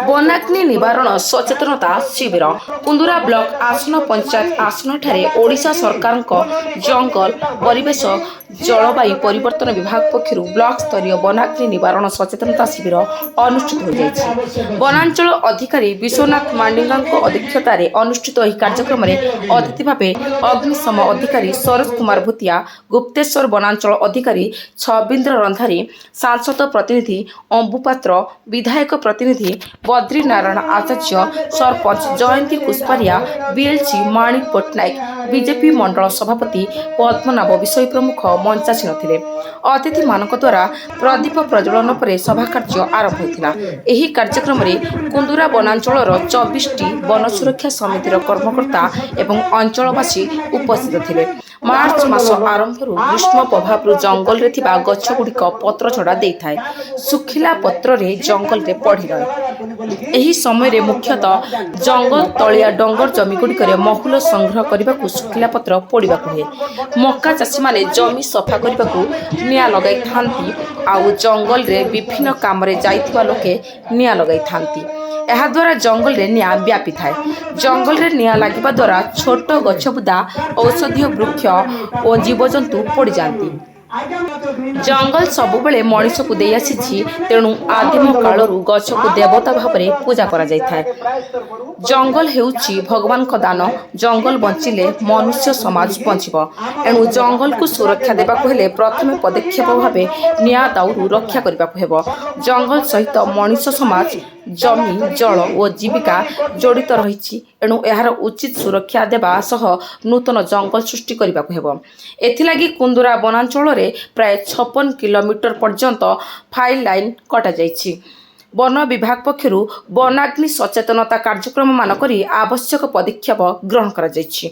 ବନ୍ୟାଗ୍ନି ନିବାରଣ ସଚେତନତା ଶିବିର କୁନ୍ଦୁରା ବ୍ଲକ ଆସନ ପଞ୍ଚାୟତ ଆସନଠାରେ ଓଡ଼ିଶା ସରକାରଙ୍କ ଜଙ୍ଗଲ ପରିବେଶ ଜଳବାୟୁ ପରିବର୍ତ୍ତନ ବିଭାଗ ପକ୍ଷରୁ ବ୍ଲକ ସ୍ତରୀୟ ବନ୍ୟାଗ୍ନି ନିବାରଣ ସଚେତନତା ଶିବିର ଅନୁଷ୍ଠିତ ହୋଇଯାଇଛି। ବନାଞ୍ଚଳ ଅଧିକାରୀ ବିଶ୍ୱନାଥ ମାଣ୍ଡିଙ୍ଗାଙ୍କ ଅଧ୍ୟକ୍ଷତାରେ ଅନୁଷ୍ଠିତ ଏହି କାର୍ଯ୍ୟକ୍ରମରେ ଅତିଥି ଭାବେ ଅଗ୍ନିଶମ ଅଧିକାରୀ ସରୋଜ କୁମାର ଭୂତିଆ, ଗୁପ୍ତେଶ୍ୱର ବନାଞ୍ଚଳ ଅଧିକାରୀ ଛବିନ୍ଦ୍ର ରନ୍ଧାରୀ, ସାଂସଦ ପ୍ରତିନିଧି ଅମ୍ବୁ ପାତ୍ର, ବିଧାୟକ ପ୍ରତିନିଧି ବଦ୍ରି ନାରାୟଣ ଆଚାର୍ଯ୍ୟ, ସରପଞ୍ଚ ଜୟନ୍ତୀ କୁଷ୍ପାରିଆ, ବିଏଲସି ମାଣିକ ପଟ୍ଟନାୟକ, ବିଜେପି ମଣ୍ଡଳ ସଭାପତି ପଦ୍ମନାଭ ବିଷୟୀ ପ୍ରମୁଖ ମଞ୍ଚାସୀନ ଥିଲେ। ଅତିଥିମାନଙ୍କ ଦ୍ୱାରା ପ୍ରଦୀପ ପ୍ରଜ୍ୱଳନ ପରେ ସଭାକାର୍ଯ୍ୟ ଆରମ୍ଭ ହୋଇଥିଲା। ଏହି କାର୍ଯ୍ୟକ୍ରମରେ କୁନ୍ଦୁରା ବନାଞ୍ଚଳର 24ଟି ବନ ସୁରକ୍ଷା ସମିତିର କର୍ମକର୍ତ୍ତା ଏବଂ ଅଞ୍ଚଳବାସୀ ଉପସ୍ଥିତ ଥିଲେ। ମାର୍ଚ୍ଚ ମାସ ଆରମ୍ଭରୁ ଗ୍ରୀଷ୍ମ ପ୍ରଭାବରୁ ଜଙ୍ଗଲରେ ଥିବା ଗଛଗୁଡ଼ିକ ପତ୍ରଝଡ଼ା ଦେଇଥାଏ। ଶୁଖିଲା ପତ୍ରରେ ଜଙ୍ଗଲରେ ପଡ଼ି ରହେ। ଏହି ସମୟରେ ମୁଖ୍ୟତଃ ଜଙ୍ଗଲ ତଳିଆ ଡଙ୍ଗର ଜମିଗୁଡ଼ିକରେ ମହୁଲ ସଂଗ୍ରହ କରିବାକୁ ଶୁଖିଲା ପତ୍ର ପୋଡ଼ିବାକୁ ହୁଏ। ମକା ଚାଷୀମାନେ ଜମି ସଫା କରିବାକୁ ନିଆଁ ଲଗାଇଥାନ୍ତି। ଆଉ ଜଙ୍ଗଲରେ ବିଭିନ୍ନ କାମରେ ଯାଇଥିବା ଲୋକେ ନିଆଁ ଲଗାଇଥାନ୍ତି। ଏହାଦ୍ୱାରା ଜଙ୍ଗଲରେ ନିଆଁ ବ୍ୟାପିଥାଏ। ଜଙ୍ଗଲରେ ନିଆଁ ଲାଗିବା ଦ୍ୱାରା ଛୋଟ ଗଛବୁଦା, ଔଷଧୀୟ ବୃକ୍ଷ ଓ ଜୀବଜନ୍ତୁ ପୋଡ଼ିଯାନ୍ତି। ଜଙ୍ଗଲ ସବୁବେଳେ ମଣିଷକୁ ଦେଇ ଆସିଛି, ତେଣୁ ଆଦିମ କାଳରୁ ଗଛକୁ ଦେବତା ଭାବରେ ପୂଜା କରାଯାଇଥାଏ। ଜଙ୍ଗଲ ହେଉଛି ଭଗବାନଙ୍କ ଦାନ। ଜଙ୍ଗଲ ବଞ୍ଚିଲେ ମନୁଷ୍ୟ ସମାଜ ବଞ୍ଚିବ। ଏଣୁ ଜଙ୍ଗଲକୁ ସୁରକ୍ଷା ଦେବାକୁ ହେଲେ ପ୍ରଥମେ ପଦକ୍ଷେପ ଭାବେ ନିଆଁ ଦାଉରୁ ରକ୍ଷା କରିବାକୁ ହେବ। ଜଙ୍ଗଲ ସହିତ ମଣିଷ ସମାଜ, ଜମି, ଜଳ ଓ ଜୀବିକା ଜଡ଼ିତ ରହିଛି। ଏଣୁ ଏହାର ଉଚିତ ସୁରକ୍ଷା ଦେବା ସହ ନୂତନ ଜଙ୍ଗଲ ସୃଷ୍ଟି କରିବାକୁ ହେବ। ଏଥିଲାଗି କୁନ୍ଦୁରା ବନାଞ୍ଚଳରେ ପ୍ରାୟ 56 କିଲୋମିଟର ପର୍ଯ୍ୟନ୍ତ ଫାଇଲ ଲାଇନ କଟାଯାଇଛି। ବନ ବିଭାଗ ପକ୍ଷରୁ ବନାଗ୍ନି ସଚେତନତା କାର୍ଯ୍ୟକ୍ରମମାନ କରି ଆବଶ୍ୟକ ପଦକ୍ଷେପ ଗ୍ରହଣ କରାଯାଇଛି।